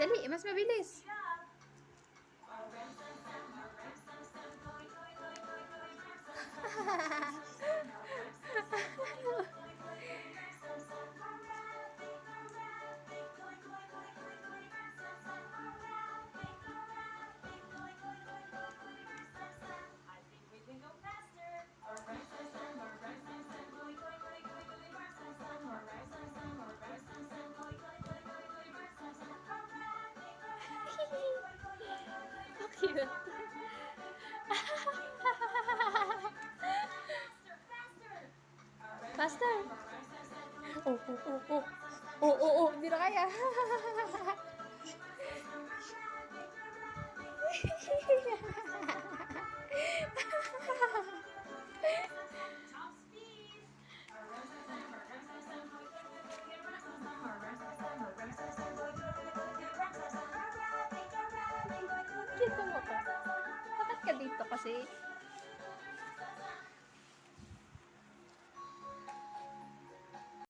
Dali, mas mabilis. How cute. Faster. Oh, oh, oh, oh. Oh, oh, oh. Hindi na kaya. Cute mo ka. Bakit ka dito kasi?